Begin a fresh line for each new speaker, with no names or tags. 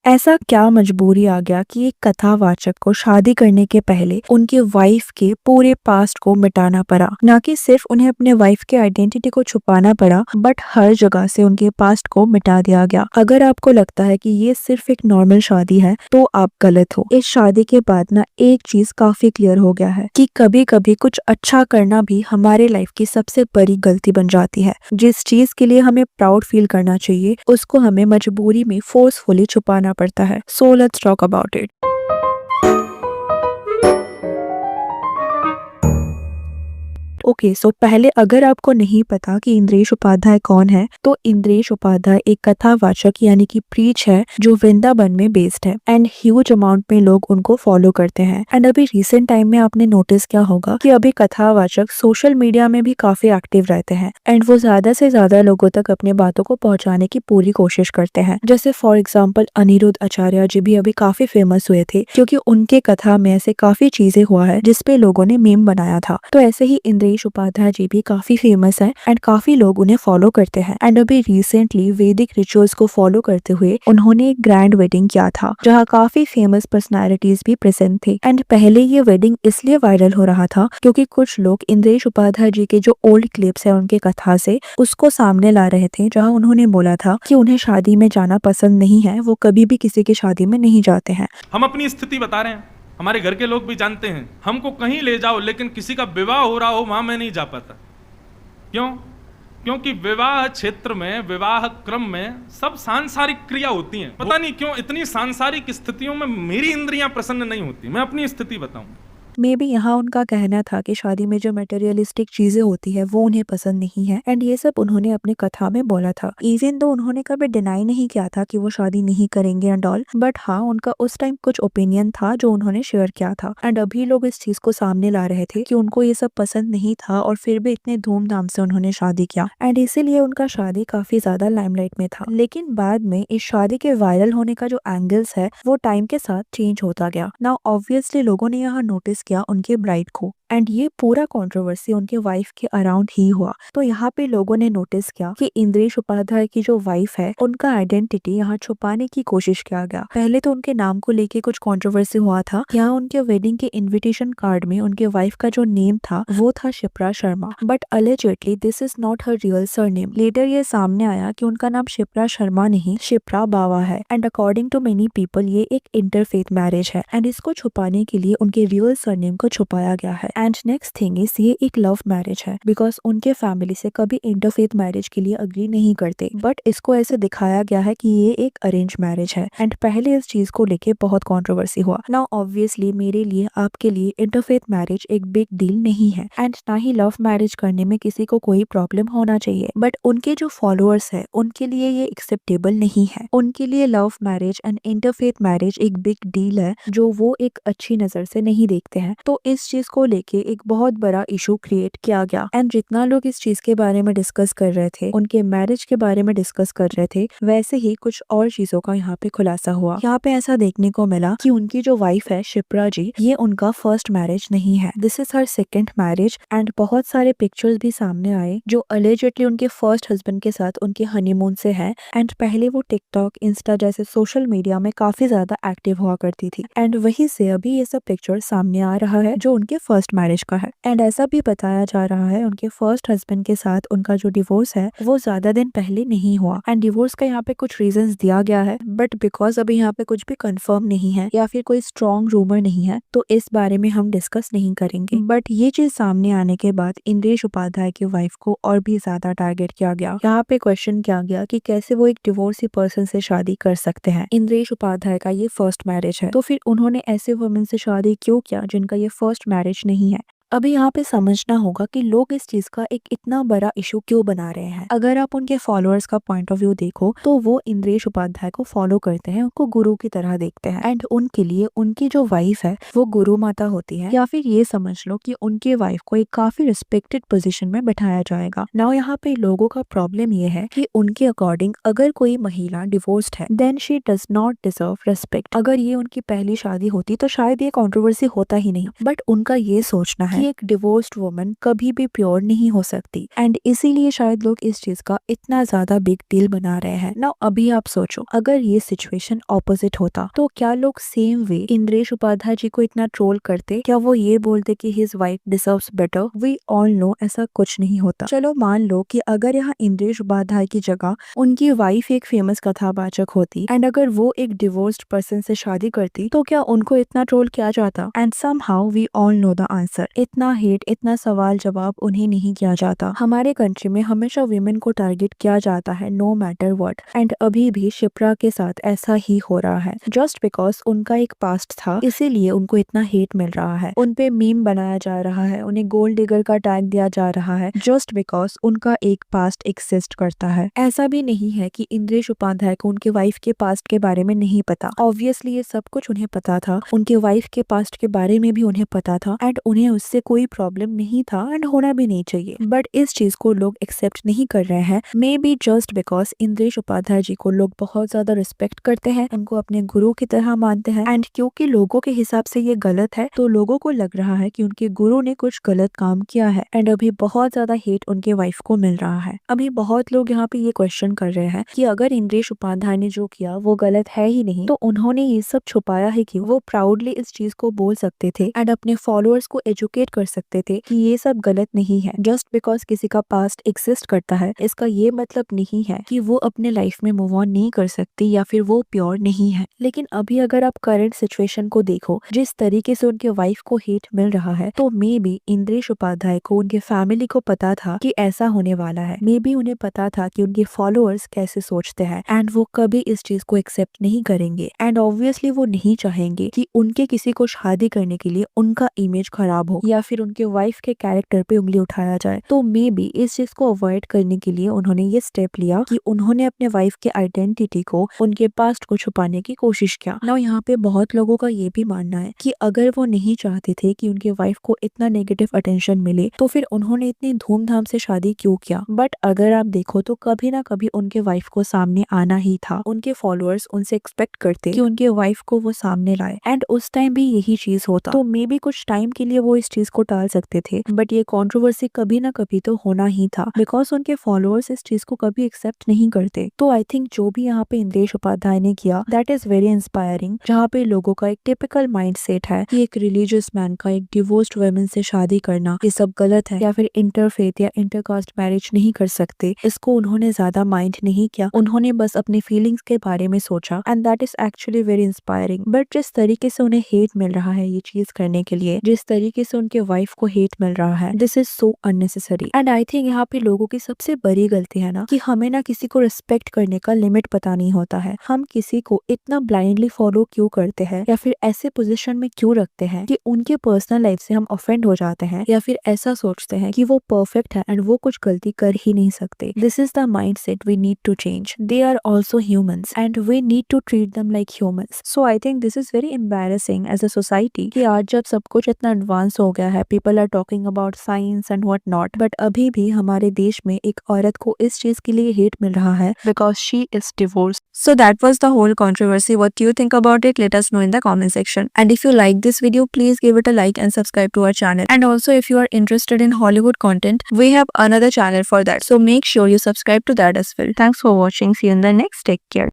ऐसा क्या मजबूरी आ गया कि एक कथावाचक को शादी करने के पहले उनके वाइफ के पूरे पास्ट को मिटाना पड़ा। न कि सिर्फ उन्हें अपने वाइफ के आइडेंटिटी को छुपाना पड़ा, बट हर जगह से उनके पास्ट को मिटा दिया गया। अगर आपको लगता है कि ये सिर्फ एक नॉर्मल शादी है तो आप गलत हो। इस शादी के बाद ना एक चीज काफी क्लियर हो गया है कि कभी कभी कुछ अच्छा करना भी हमारे लाइफ की सबसे बड़ी गलती बन जाती है। जिस चीज के लिए हमें प्राउड फील करना चाहिए उसको हमें मजबूरी में फोर्सफुली छुपाना पड़ता है। So let's talk about it. Okay so पहले अगर आपको नहीं पता कि इंद्रेश उपाध्याय कौन है, तो इंद्रेश उपाध्याय एक कथावाचक यानी कि प्रीच है जो वृंदावन में बेस्ड है एंड ह्यूज अमाउंट में लोग उनको फॉलो करते हैं। एंड अभी रिसेंट टाइम में आपने नोटिस किया होगा कि अभी कथावाचक सोशल मीडिया में भी काफी एक्टिव रहते हैं एंड वो ज्यादा से ज्यादा लोगों तक अपने बातों को पहुंचाने की पूरी कोशिश करते हैं। जैसे फॉर एग्जाम्पल अनिरुद्ध आचार्य जी भी अभी काफी फेमस हुए थे क्योंकि उनके कथा में ऐसे काफी चीजें हुआ है जिसपे लोगों ने मीम बनाया था। तो ऐसे ही इंद्रेश उपाध्याय जी भी काफी फेमस है एंड काफी लोग उन्हें फॉलो करते हैं। एंड अभी रिसेंटली वैदिक रिचुअल्स को फॉलो करते हुए उन्होंने एक ग्रैंड वेडिंग किया था जहाँ काफी फेमस पर्सनालिटीज भी प्रेजेंट थे। एंड पहले ये वेडिंग इसलिए वायरल हो रहा था क्योंकि कुछ लोग इंद्रेश उपाध्याय जी के जो ओल्ड क्लिप्स है उनके कथा से उसको सामने ला रहे थे, जहाँ उन्होंने बोला था कि उन्हें शादी में जाना पसंद नहीं है, वो कभी भी किसी की शादी में नहीं जाते हैं।
हम अपनी स्थिति बता रहे हैं, हमारे घर के लोग भी जानते हैं। हमको कहीं ले जाओ लेकिन किसी का विवाह हो रहा हो वहां मैं नहीं जा पाता। क्यों? क्योंकि विवाह क्षेत्र में, विवाह क्रम में सब सांसारिक क्रिया होती हैं। पता नहीं क्यों इतनी सांसारिक स्थितियों में मेरी इंद्रियां प्रसन्न नहीं होती। मैं अपनी स्थिति बताऊं,
मे बी यहाँ उनका कहना था कि शादी में जो मटेरियलिस्टिक चीजें होती है वो उन्हें पसंद नहीं है एंड ये सब उन्होंने अपने कथा में बोला था। इवन तो उन्होंने कभी डिनाई नहीं किया था कि वो शादी नहीं करेंगे एंड ऑल, बट हाँ उनका उस टाइम कुछ ओपिनियन था जो उन्होंने शेयर किया था। एंड अभी लोग इस चीज को सामने ला रहे थे कि उनको ये सब पसंद नहीं था और फिर भी इतने धूमधाम से उन्होंने शादी किया एंड इसीलिए उनका शादी काफी ज्यादा लाइमलाइट में था। लेकिन बाद में इस शादी के वायरल होने का जो एंगल्स है वो टाइम के साथ चेंज होता गया। नाउ ऑब्वियसली लोगों ने यहाँ नोटिस किया उनके ब्राइड को एंड ये पूरा कंट्रोवर्सी उनके वाइफ के अराउंड ही हुआ। तो यहाँ पे लोगों ने नोटिस किया कि इंद्रेश उपाध्याय की जो वाइफ है उनका आइडेंटिटी यहाँ छुपाने की कोशिश किया गया। पहले तो उनके नाम को लेके कुछ कंट्रोवर्सी हुआ था। यहाँ उनके वेडिंग के इनविटेशन कार्ड में उनके वाइफ का जो नेम था वो था Shipra Sharma, but allegedly this is not her real surname. Later ये सामने आया कि उनका नाम शिप्रा शर्मा नहीं शिप्रा बावा है and according to many people ये एक इंटरफेथ मैरिज है एंड इसको छुपाने के लिए उनके रियल सरनेम को छुपाया गया है। एंड नेक्स्ट थिंग इज ये एक लव मैरिज है बिकॉज उनके फैमिली से कभी इंटरफेथ मैरिज के लिए अग्री नहीं करते, बट इसको ऐसे दिखाया गया है कि ये एक अरेंज मैरिज है एंड पहले इस चीज को लेके बहुत कंट्रोवर्सी हुआ। नाउ ऑब्वियसली मेरे लिए आपके लिए इंटरफेथ मैरिज एक बिग डील नहीं है एंड ना ही लव मैरिज करने में किसी को कोई प्रॉब्लम होना चाहिए, बट उनके जो फॉलोअर्स है उनके लिए ये एक्सेप्टेबल नहीं है। उनके लिए love marriage and interfaith marriage एक बिग डील है जो वो एक अच्छी नजर से नहीं देखते हैं। तो इस चीज को लेके एक बहुत बड़ा इशू क्रिएट किया गया एंड जितना लोग इस चीज के बारे में डिस्कस कर रहे थे, उनके मैरिज के बारे में डिस्कस कर रहे थे, वैसे ही कुछ और चीजों का यहाँ पे खुलासा हुआ। यहाँ पे ऐसा देखने को मिला कि उनकी जो वाइफ है शिप्रा जी, ये उनका फर्स्ट मैरिज नहीं है, this is her second marriage. And बहुत सारे पिक्चर्स भी सामने आए जो अलेजेडली उनके फर्स्ट हस्बैंड के साथ उनके हनीमून से है एंड पहले वो टिकटॉक, इंस्टा जैसे सोशल मीडिया में काफी ज्यादा एक्टिव हुआ करती थी एंड वहीं से अभी ये सब पिक्चर सामने आ रहा है जो उनके फर्स्ट मैरिज का है। एंड ऐसा भी बताया जा रहा है उनके फर्स्ट हस्बैंड के साथ उनका जो डिवोर्स है वो ज्यादा दिन पहले नहीं हुआ एंड डिवोर्स का यहाँ पे कुछ रीजंस दिया गया है, बट बिकॉज अभी यहाँ पे कुछ भी कंफर्म नहीं है या फिर कोई स्ट्रॉन्ग रूमर नहीं है तो इस बारे में हम डिस्कस नहीं करेंगे। बट ये चीज सामने आने के बाद इंद्रेश उपाध्याय की वाइफ को और भी ज्यादा टारगेट किया गया। यहाँ पे क्वेश्चन किया गया कि कैसे वो एक डिवोर्सी पर्सन से शादी कर सकते हैं। इंद्रेश उपाध्याय का ये फर्स्ट मैरिज है तो फिर उन्होंने ऐसे वुमेन से शादी क्यों किया जिनका ये फर्स्ट मैरिज नहीं है। अभी यहाँ पे समझना होगा कि लोग इस चीज का एक इतना बड़ा इशू क्यों बना रहे हैं। अगर आप उनके फॉलोअर्स का पॉइंट ऑफ व्यू देखो तो वो इंद्रेश उपाध्याय को फॉलो करते हैं, उनको गुरु की तरह देखते हैं एंड उनके लिए उनकी जो वाइफ है वो गुरु माता होती है, या फिर ये समझ लो कि उनके वाइफ को एक काफी रिस्पेक्टेड पोजीशन में बैठाया जाएगा। नाउ यहाँ पे लोगों का प्रॉब्लम ये है कि उनके अकॉर्डिंग अगर कोई महिला डिवोर्स्ड है then she does not deserve respect. अगर ये उनकी पहली शादी होती तो शायद ये कंट्रोवर्सी होता ही नहीं, बट उनका ये सोचना है कि एक डिवोर्स्ड वुमन कभी भी प्योर नहीं हो सकती एंड इसीलिए शायद लोग इस चीज का इतना ज्यादा बिग डील बना रहे हैं ना। अभी आप सोचो, अगर ये सिचुएशन ऑपोजिट होता तो क्या लोग सेम वे इंद्रेश उपाध्याय जी को इतना ट्रोल करते? क्या वो ये बोलते कि his wife deserves better? We all know ऐसा कुछ नहीं होता। चलो मान लो कि अगर यहाँ इंद्रेश उपाध्याय की जगह उनकी वाइफ एक फेमस कथावाचक होती एंड अगर वो एक डिवोर्स्ड पर्सन से शादी करती तो क्या उनको इतना ट्रोल किया जाता? And somehow we all know the answer. इतना हेट, इतना सवाल जवाब उन्हें नहीं किया जाता। हमारे कंट्री में हमेशा विमेन को टारगेट किया जाता है नो मैटर व्हाट, एंड अभी भी शिप्रा के साथ ऐसा ही हो रहा है। जस्ट बिकॉज उनका एक पास्ट था इसीलिए उनको इतना हेट मिल रहा है, उन पे मीम बनाया जा रहा है, उन्हें गोल्ड डिगर का टैग दिया जा रहा है जस्ट बिकॉज उनका एक पास्ट एक्सिस्ट करता है। ऐसा भी नहीं है कि इंद्रेश उपाध्याय को उनके वाइफ के पास्ट के बारे में नहीं पता। ऑब्वियसली ये सब कुछ उन्हें पता था, उनके वाइफ के पास्ट के बारे में भी उन्हें पता था एंड उन्हें उससे कोई प्रॉब्लम नहीं था एंड होना भी नहीं चाहिए। बट इस चीज को लोग एक्सेप्ट नहीं कर रहे हैं, maybe just because Indresh Upadhyay ji को लोग बहुत ज्यादा रिस्पेक्ट करते हैं, उनको अपने गुरु की तरह मानते हैं एंड क्योंकि लोगों के हिसाब से ये गलत है तो लोगों को लग रहा है कि उनके गुरु ने कुछ गलत काम किया है एंड अभी बहुत ज्यादा हेट उनके वाइफ को मिल रहा है। अभी बहुत लोग यहाँ पे ये क्वेश्चन कर रहे हैं कि अगर इंद्रेश उपाध्याय ने जो किया वो गलत है ही नहीं तो उन्होंने ये सब छुपाया है कि वो प्राउडली इस चीज को बोल सकते थे एंड अपने फॉलोअर्स को एजुकेट कर सकते थे कि ये सब गलत नहीं है। जस्ट बिकॉज किसी का पास्ट एग्जिस्ट करता है इसका ये मतलब नहीं है कि वो अपने लाइफ में मूव ऑन नहीं कर सकती या फिर वो प्योर नहीं है। लेकिन अभी अगर आप करंट सिचुएशन को देखो, जिस तरीके से उनके वाइफ को हेट मिल रहा है तो मे बी इंद्रेश उपाध्याय को उनके फैमिली को पता था कि ऐसा होने वाला है। मे बी उन्हें पता था कि उनके फॉलोअर्स कैसे सोचते हैं एंड वो कभी इस चीज को एक्सेप्ट नहीं करेंगे एंड ऑब्वियसली वो नहीं चाहेंगे कि उनके किसी को शादी करने के लिए उनका इमेज खराब हो या फिर उनके वाइफ के कैरेक्टर पे उंगली उठाया जाए। तो मे बी इस चीज को अवॉइड करने के लिए उन्होंने ये स्टेप लिया कि उन्होंने अपने वाइफ के आइडेंटिटी को, उनके पास्ट को छुपाने की कोशिश किया। नाउ यहाँ पे बहुत लोगों का ये भी मानना है कि अगर वो नहीं चाहते थे कि उनके वाइफ को इतना नेगेटिव अटेंशन मिले तो फिर उन्होंने इतनी धूमधाम से शादी क्यों किया। बट अगर आप देखो तो कभी ना कभी उनके वाइफ को सामने आना ही था। उनके फॉलोअर्स उनसे एक्सपेक्ट करते कि उनके वाइफ को वो सामने लाए एंड उस टाइम भी यही चीज होता तो मे बी कुछ टाइम के लिए वो इस चीज को टाल सकते थे। बट ये कंट्रोवर्सी कभी ना कभी तो होना ही था बिकॉज उनके फॉलोअर्स इस चीज को कभी एक्सेप्ट नहीं करते। तो आई थिंक जो भी यहाँ पे इंद्रेश उपाध्याय ने किया दैट इज वेरी इंस्पायरिंग, जहाँ पे लोगों का एक टिपिकल माइंडसेट है कि एक रिलीजियस मैन का एक डिवोर्स्ड वुमन से शादी करना ये सब गलत है या फिर इंटरफेथ या इंटरकास्ट मैरिज नहीं कर सकते। इसको उन्होंने ज्यादा माइंड नहीं किया, उन्होंने बस अपनी फीलिंग्स के बारे में सोचा and that is actually very inspiring. But जिस तरीके से उन्हें हेट मिल रहा है ये चीज करने के लिए, जिस तरीके से उनके वाइफ को हेट मिल रहा है, this is so unnecessary and I think यहाँ पे लोगों की सबसे बड़ी गलती है ना कि हमें ना किसी को रिस्पेक्ट करने का लिमिट पता नहीं होता है। हम किसी को इतना ब्लाइंडली फॉलो क्यों करते हैं या फिर ऐसे पोजीशन में क्यों रखते हैं कि उनके पर्सनल लाइफ से हम ऑफेंड हो जाते हैं या फिर ऐसा सोचते हैं कि वो परफेक्ट है एंड वो कुछ गलती कर ही नहीं सकते। This is the mindset we need to change. They are also humans and we need to treat them like humans. So I think this is very embarrassing as a society कि आज जब सब कुछ इतना एडवांस हो गया है, people are talking about science and what not, but अभी भी हमारे देश में एक औरत को इस चीज के लिए हेट मिल रहा है because she is divorced. So that was the whole controversy. What do you think about it? Let us know in the comment section. And if you like this video, please give it a like and subscribe to our channel. And also if you are interested in Hollywood content, we have another channel for that. So make sure you subscribe to that as well. Thanks for watching. See you in the next. Take care.